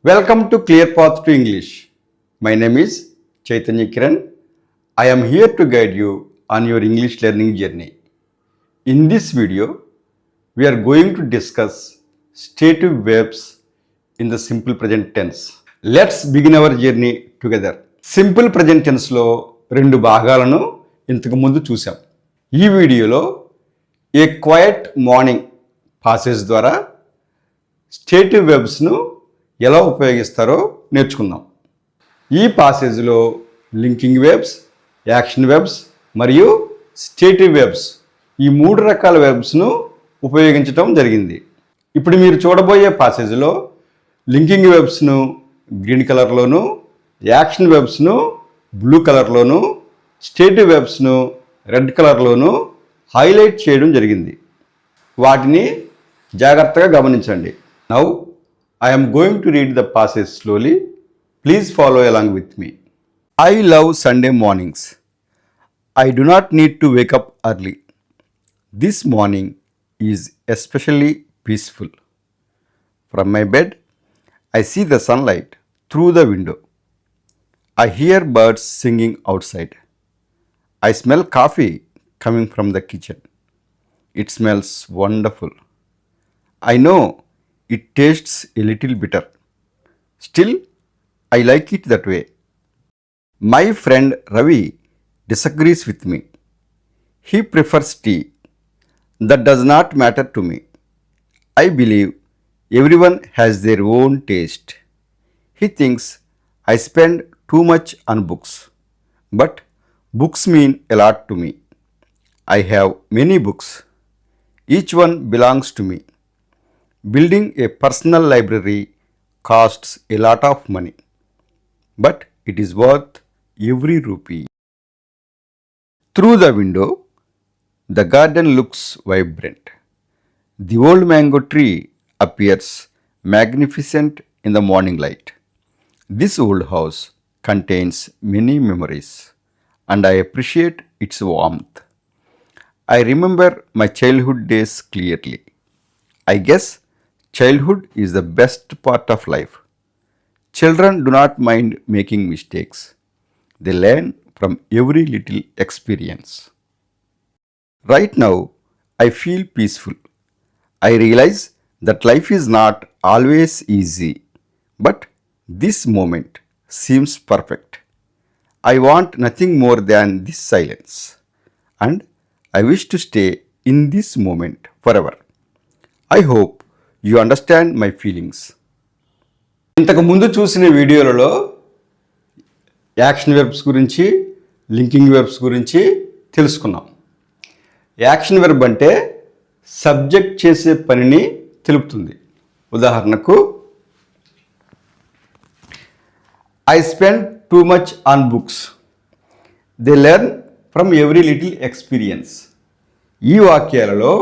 Welcome to Clear Path to English. My name is Chaitanya Kiran. I am here to guide you on your English learning journey. In this video, we are going to discuss stative verbs in the simple present tense. Let's begin our journey together. Simple present టెన్స్లో రెండు భాగాలను ఇంతకు ముందు చూసాం. ఈ వీడియోలో ఏ quiet morning passage ద్వారా స్టేటివ్ వెర్బ్స్ను ఎలా ఉపయోగిస్తారో నేర్చుకుందాం. ఈ పాసేజ్లో లింకింగ్ వెర్బ్స్, యాక్షన్ వెర్బ్స్ మరియు స్టేటివ్ వెర్బ్స్ ఈ మూడు రకాల వెర్బ్స్ను ఉపయోగించడం జరిగింది. ఇప్పుడు మీరు చూడబోయే పాసేజ్లో లింకింగ్ వెర్బ్స్ను గ్రీన్ కలర్లోను, యాక్షన్ వెర్బ్స్ను బ్లూ కలర్లోను, స్టేటివ్ వెర్బ్స్ను రెడ్ కలర్లోను హైలైట్ చేయడం జరిగింది. వాటిని జాగ్రత్తగా గమనించండి. Now I am going to read the passage slowly. Please follow along with me. I love Sunday mornings. I do not need to wake up early. This morning is especially peaceful. From my bed, I see the sunlight through the window. I hear birds singing outside. I smell coffee coming from the kitchen. It smells wonderful. I know it tastes a little bitter. Still, I like it that way. My friend Ravi disagrees with me. He prefers tea. That does not matter to me. I believe everyone has their own taste. He thinks I spend too much on books. But books mean a lot to me. I have many books. Each one belongs to me. Building a personal library costs a lot of money, but it is worth every rupee. Through the window, the garden looks vibrant. The old mango tree appears magnificent in the morning light. This old house contains many memories, and I appreciate its warmth. I remember my childhood days clearly. I guess childhood is the best part of life. Children do not mind making mistakes. They learn from every little experience. Right now, I feel peaceful. I realize that life is not always easy, but this moment seems perfect. I want nothing more than this silence, and I wish to stay in this moment forever. I hope you understand my feelings. ఇంతకు ముందు చూసిన వీడియోలలో action verbs గురించి, linking verbs గురించి తెలుసుకున్నాం. Action verb అంటే subject చేసే పనిని తెలుపుతుంది. ఉదాహరణకు I spend too much on books. They learn from every little experience. ఈ వాక్యాలలో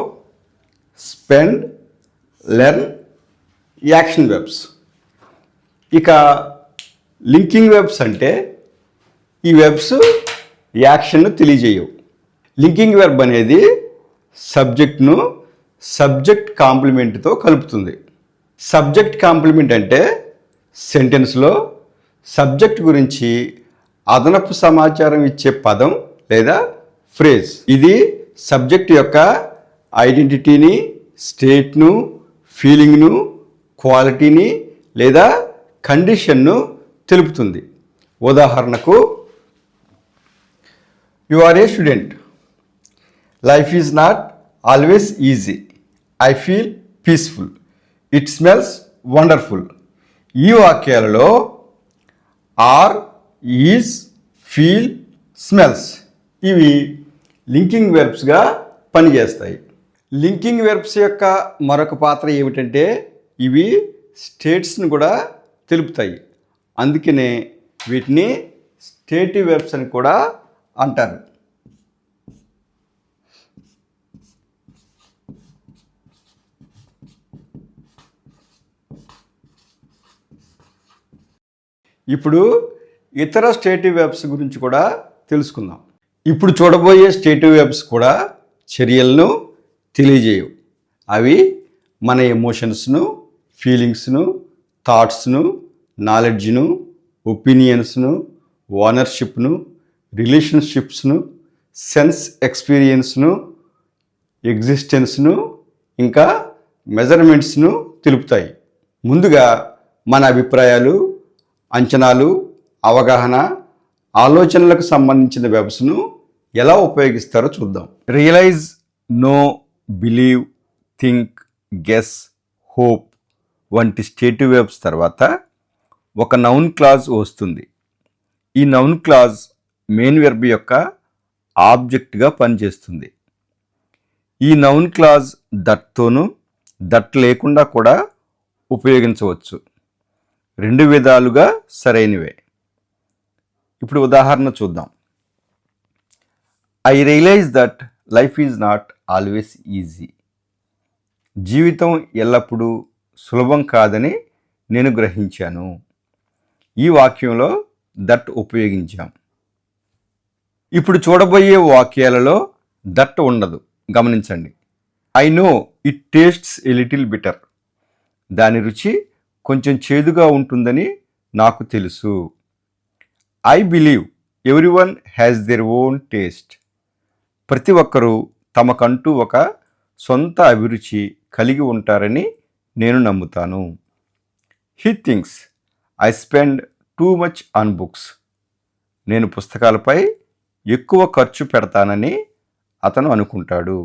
స్పెండ్, లెర్న్ యాక్షన్ వెర్బ్స్. ఇక లింకింగ్ వెర్బ్స్ అంటే ఈ వెర్బ్స్ యాక్షన్ను తెలియజేయవు. లింకింగ్ వెర్బ్ అనేది సబ్జెక్ట్ను సబ్జెక్ట్ కాంప్లిమెంట్తో కలుపుతుంది. సబ్జెక్ట్ కాంప్లిమెంట్ అంటే సెంటెన్స్లో సబ్జెక్ట్ గురించి అదనపు సమాచారం ఇచ్చే పదం లేదా ఫ్రేజ్. ఇది సబ్జెక్ట్ యొక్క ఐడెంటిటీని, స్టేట్ను, ఫీలింగ్ను, క్వాలిటీని లేదా కండిషన్ను తెలుపుతుంది. ఉదాహరణకు you are a student. Life is not always easy. I feel peaceful. It smells wonderful. ఈ వాక్యాలలో ఆర్, ఈజ్, ఫీల్, స్మెల్స్ ఇవి లింకింగ్ వెర్బ్స్గా పనిచేస్తాయి. లింకింగ్ వెర్బ్స్ యొక్క మరొక పాత్ర ఏమిటంటే ఇవి స్టేట్స్ను కూడా తెలుపుతాయి. అందుకనే వీటిని స్టేటివ్ వెర్బ్స్ అని కూడా అంటారు. ఇప్పుడు ఇతర స్టేటివ్ వెర్బ్స్ గురించి కూడా తెలుసుకుందాం. ఇప్పుడు చూడబోయే స్టేటివ్ వెర్బ్స్ కూడా చర్యలను తెలియజేయవు. అవి మన ఎమోషన్స్ను, ఫీలింగ్స్ను, థాట్స్ను నాలెడ్జ్ను, ఒపీనియన్స్ను, ఓనర్షిప్ను, రిలేషన్షిప్స్ను, సెన్స్ ఎక్స్పీరియన్స్ను, ఎగ్జిస్టెన్స్ను, ఇంకా మెజర్మెంట్స్ను తెలుపుతాయి. ముందుగా మన అభిప్రాయాలు, అంచనాలు, అవగాహన, ఆలోచనలకు సంబంధించిన వెబ్స్ను ఎలా ఉపయోగిస్తారో చూద్దాం. Realize, know, believe, think, guess, hope వంటి స్టేటివ్ వెబ్స్ తర్వాత ఒక నౌన్ క్లాజ్ వస్తుంది. ఈ నౌన్ క్లాజ్ మెయిన్ వెర్బ్ యొక్క ఆబ్జెక్ట్గా పనిచేస్తుంది. ఈ నౌన్ క్లాజ్ దట్తోనూ దట్ లేకుండా కూడా ఉపయోగించవచ్చు. రెండు విధాలుగా సరైనవే. ఇప్పుడు ఉదాహరణ చూద్దాం. I realize that life is not always easy. జీవితం ఎల్లప్పుడూ సులభం కాదని నేను గ్రహించాను. ఈ వాక్యంలో దట్ ఉపయోగించాం. ఇప్పుడు చూడబోయే వాక్యాలలో దట్ ఉండదు, గమనించండి. I know it tastes a little bitter. దాని రుచి కొంచెం చేదుగా ఉంటుందని నాకు తెలుసు. I believe everyone has their own taste. ప్రతి ఒక్కరూ తమకంటూ ఒక సొంత అభిరుచి కలిగి ఉంటారని నేను నమ్ముతాను. He thinks I spend too much on books. నేను పుస్తకాలపై ఎక్కువ ఖర్చు పెడతానని అతను అనుకుంటాడు.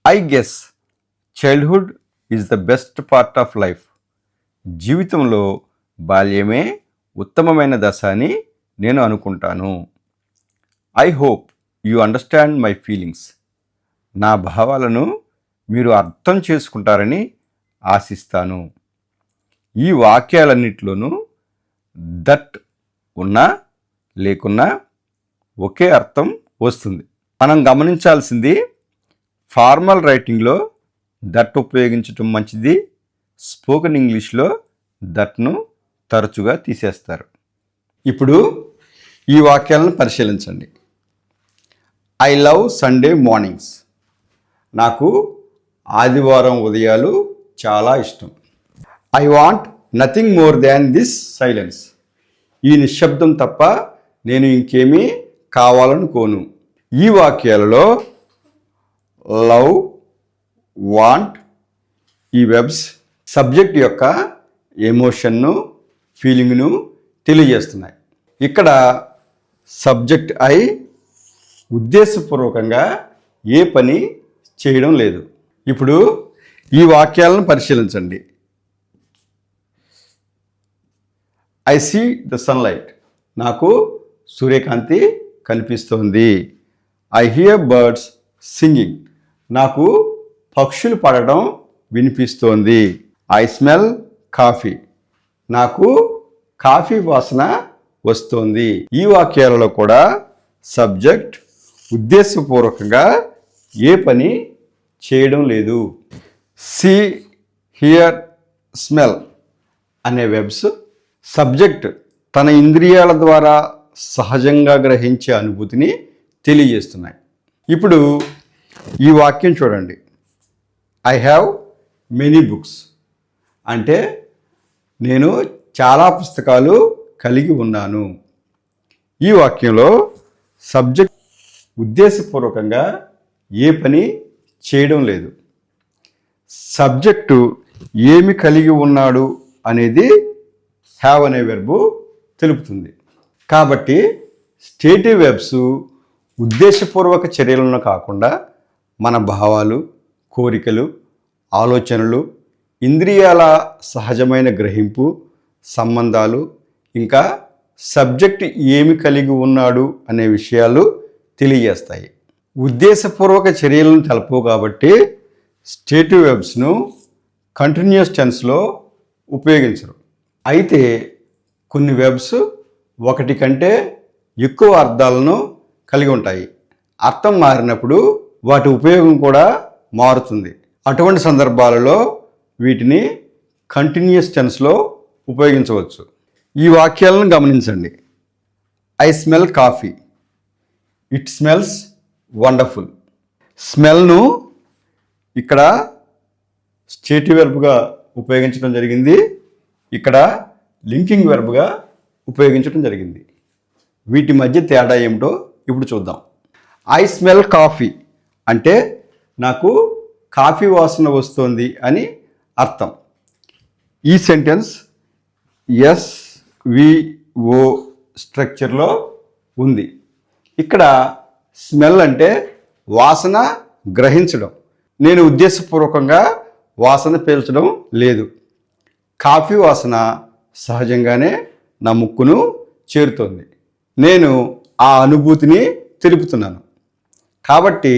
I guess childhood is the best part of life. జీవితంలో బాల్యమే ఉత్తమమైన దశ అని నేను అనుకుంటాను. I hope you understand my feelings. నా భావాలను మీరు అర్థం చేసుకుంటారని ఆశిస్తాను. ఈ వాక్యాలన్నిటిలోనూ దట్ ఉన్నా లేకున్నా ఒకే అర్థం వస్తుంది. మనం గమనించాల్సింది ఫార్మల్ రైటింగ్లో దట్ ఉపయోగించటం మంచిది. స్పోకెన్ ఇంగ్లీష్లో దట్ను తరచుగా తీసేస్తారు. ఇప్పుడు ఈ వాక్యాలను పరిశీలించండి. I love Sunday mornings. నాకు ఆదివారం ఉదయాలు చాలా ఇష్టం. I want nothing more than this silence. ఈ నిశ్శబ్దం తప్ప నేను ఇంకేమీ కావాలనుకోను. ఈ వాక్యాలలో లవ్, వాంట్ ఈ వెబ్స్ సబ్జెక్ట్ యొక్క ఎమోషన్ను, ఫీలింగ్ను తెలియజేస్తున్నాయి. ఇక్కడ సబ్జెక్ట్ ఐ ఉద్దేశపూర్వకంగా ఏ పని చేయడం లేదు. ఇప్పుడు ఈ వాక్యాలను పరిశీలించండి. I see the sunlight. నాకు సూర్యకాంతి కనిపిస్తోంది. I hear birds singing. నాకు పక్షులు పాడడం వినిపిస్తోంది. I smell coffee. నాకు కాఫీ వాసన వస్తోంది. ఈ వాక్యాలలో కూడా సబ్జెక్ట్ ఉద్దేశపూర్వకంగా ఏ పని చేయడం లేదు. సీ, హియర్, స్మెల్ అనే వెబ్స్ సబ్జెక్ట్ తన ఇంద్రియాల ద్వారా సహజంగా గ్రహించే అనుభూతిని తెలియజేస్తున్నాయి. ఇప్పుడు ఈ వాక్యం చూడండి. I have many books. అంటే నేను చాలా పుస్తకాలు కలిగి ఉన్నాను. ఈ వాక్యంలో సబ్జెక్ట్ ఉద్దేశపూర్వకంగా ఏ పని చేయడం లేదు. సబ్జెక్టు ఏమి కలిగి ఉన్నాడు అనేది హ్యావ్ అనే వెర్బు తెలుపుతుంది. కాబట్టి స్టేటివ్ వెర్బ్స్ ఉద్దేశపూర్వక చర్యలను కాకుండా మన భావాలు, కోరికలు, ఆలోచనలు, ఇంద్రియాల సహజమైన గ్రహింపు, సంబంధాలు, ఇంకా సబ్జెక్ట్ ఏమి కలిగి ఉన్నాడు అనే విషయాలు తెలియజేస్తాయి. ఉద్దేశపూర్వక చర్యలను తెలపవు కాబట్టి స్టేటివ్ వెర్బ్స్ను కంటిన్యూస్ టెన్స్లో ఉపయోగించరు. అయితే కొన్ని వెర్బ్స్ ఒకటి కంటే ఎక్కువ అర్థాలను కలిగి ఉంటాయి. అర్థం మారినప్పుడు వాటి ఉపయోగం కూడా మారుతుంది. అటువంటి సందర్భాలలో వీటిని కంటిన్యూస్ టెన్స్లో ఉపయోగించవచ్చు. ఈ వాక్యాలను గమనించండి. I smell coffee. It smells wonderful. స్మెల్ను ఇక్కడ స్టేటివ్ వెర్బ్గా ఉపయోగించడం జరిగింది. ఇక్కడ లింకింగ్ వెర్బ్గా ఉపయోగించడం జరిగింది. వీటి మధ్య తేడా ఏమిటో ఇప్పుడు చూద్దాం. ఐ స్మెల్ కాఫీ అంటే నాకు కాఫీ వాసన వస్తుంది అని అర్థం. ఈ సెంటెన్స్ SVO స్ట్రక్చర్లో ఉంది. ఇక్కడ స్మెల్ అంటే వాసన గ్రహించడం. నేను ఉద్దేశపూర్వకంగా వాసన పీల్చడం లేదు. కాఫీ వాసన సహజంగానే నా ముక్కును చేరుతోంది. నేను ఆ అనుభూతిని తెలుపుతున్నాను. కాబట్టి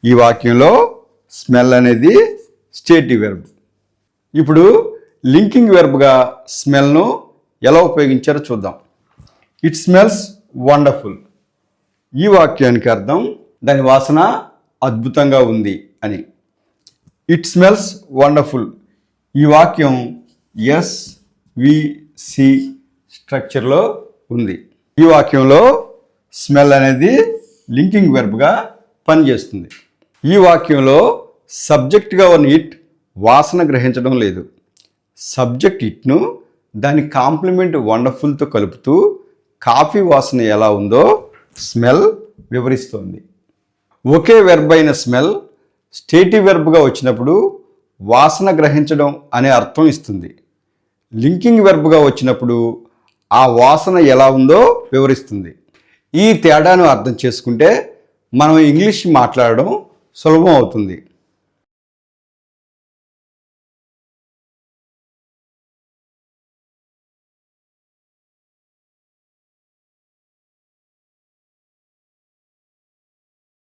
ఈ వాక్యంలో స్మెల్ అనేది స్టేటివ్ వెర్బ్. ఇప్పుడు లింకింగ్ వెర్బ్గా స్మెల్ను ఎలా ఉపయోగించారో చూద్దాం. It smells wonderful. ఈ వాక్యానికి అర్థం దాని వాసన అద్భుతంగా ఉంది అని. It smells wonderful. ఈ వాక్యం SVC స్ట్రక్చర్లో ఉంది. ఈ వాక్యంలో స్మెల్ అనేది లింకింగ్ వెర్బ్గా పనిచేస్తుంది. ఈ వాక్యంలో సబ్జెక్ట్గా ఉన్న ఇట్ వాసన గ్రహించడం లేదు. సబ్జెక్ట్ ఇట్ను దాని కాంప్లిమెంట్ వండర్ఫుల్తో కలుపుతూ కాఫీ వాసన ఎలా ఉందో స్మెల్ వివరిస్తోంది. ఒకే వెర్బ్ అయిన స్మెల్ స్టేటివ్ వెర్బ్గా వచ్చినప్పుడు వాసన గ్రహించడం అనే అర్థం ఇస్తుంది. లింకింగ్ వెర్బ్గా వచ్చినప్పుడు ఆ వాసన ఎలా ఉందో వివరిస్తుంది. ఈ తేడాను అర్థం చేసుకుంటే మనం ఇంగ్లీష్ మాట్లాడడం సులభం అవుతుంది.